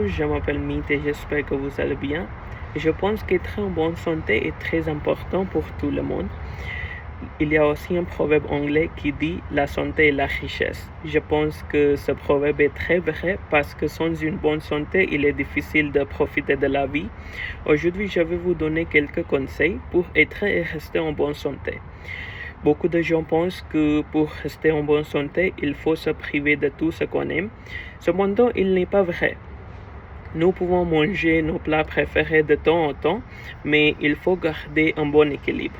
Bonjour, je m'appelle Meet et j'espère que vous allez bien. Je pense qu'être en bonne santé est très important pour tout le monde. Il y a aussi un proverbe anglais qui dit la santé est la richesse. Je pense que ce proverbe est très vrai parce que sans une bonne santé, il est difficile de profiter de la vie. Aujourd'hui, je vais vous donner quelques conseils pour être et rester en bonne santé. Beaucoup de gens pensent que pour rester en bonne santé, il faut se priver de tout ce qu'on aime. Cependant, il n'est pas vrai. Nous pouvons manger nos plats préférés de temps en temps, mais il faut garder un bon équilibre.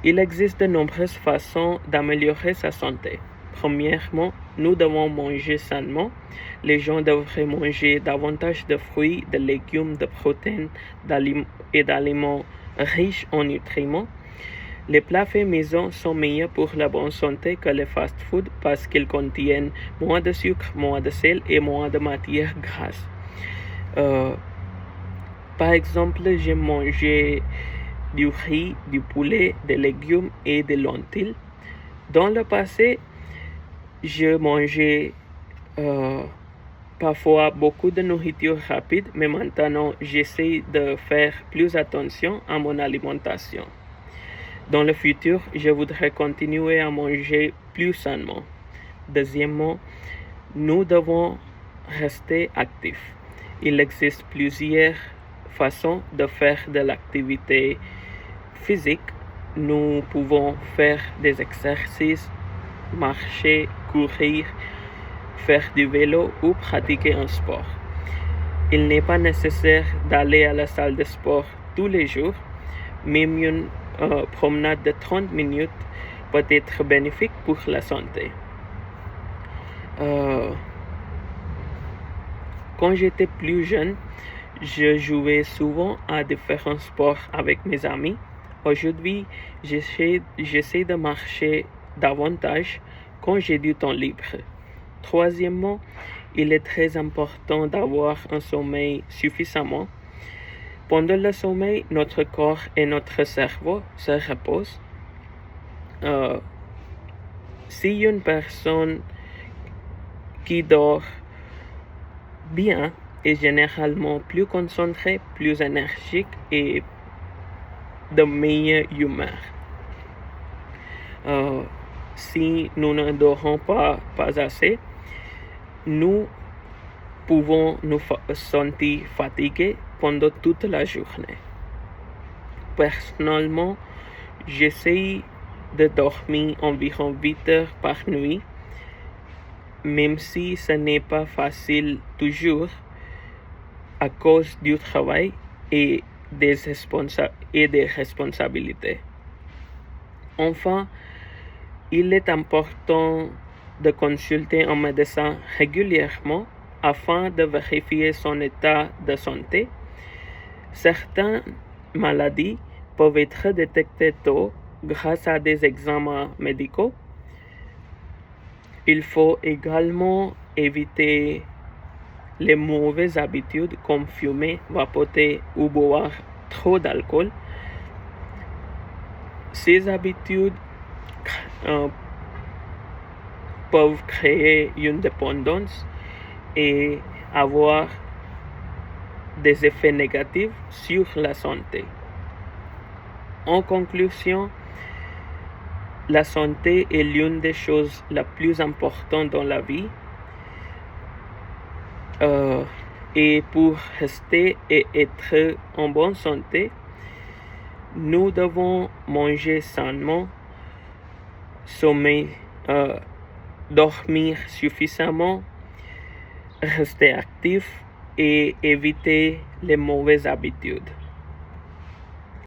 Il existe de nombreuses façons d'améliorer sa santé. Premièrement, nous devons manger sainement. Les gens devraient manger davantage de fruits, de légumes, de protéines et d'aliments riches en nutriments. Les plats faits maison sont meilleurs pour la bonne santé que les fast-foods parce qu'ils contiennent moins de sucre, moins de sel et moins de matières grasses. Par exemple, j'ai mangé du riz, du poulet, des légumes et des lentilles. Dans le passé, je mangeais parfois beaucoup de nourriture rapide, mais maintenant, j'essaie de faire plus attention à mon alimentation. Dans le futur, je voudrais continuer à manger plus sainement. Deuxièmement, nous devons rester actifs. Il existe plusieurs façons de faire de l'activité physique. Nous pouvons faire des exercices, marcher, courir, faire du vélo ou pratiquer un sport. Il n'est pas nécessaire d'aller à la salle de sport tous les jours, même une promenade de 30 minutes peut être bénéfique pour la santé. Quand j'étais plus jeune, je jouais souvent à différents sports avec mes amis. Aujourd'hui, j'essaie de marcher davantage quand j'ai du temps libre. Troisièmement, il est très important d'avoir un sommeil suffisamment. Pendant le sommeil, notre corps et notre cerveau se reposent. Si une personne qui dort bien est généralement plus concentrée, plus énergique et de meilleure humeur. Si nous ne dormons pas assez, nous pouvons nous sentir fatigués pendant toute la journée. Personnellement, j'essaie de dormir environ 8 heures par nuit, même si ce n'est pas facile toujours à cause du travail et des responsabilités. Enfin, il est important de consulter un médecin régulièrement afin de vérifier son état de santé. Certaines maladies peuvent être détectées tôt grâce à des examens médicaux. Il faut également éviter les mauvaises habitudes comme fumer, vapoter ou boire trop d'alcool. Ces habitudes peuvent créer une dépendance et avoir des effets négatifs sur la santé. En conclusion, la santé est l'une des choses les plus importantes dans la vie. Et pour rester et être en bonne santé, nous devons manger sainement, dormir suffisamment, rester actif et éviter les mauvaises habitudes.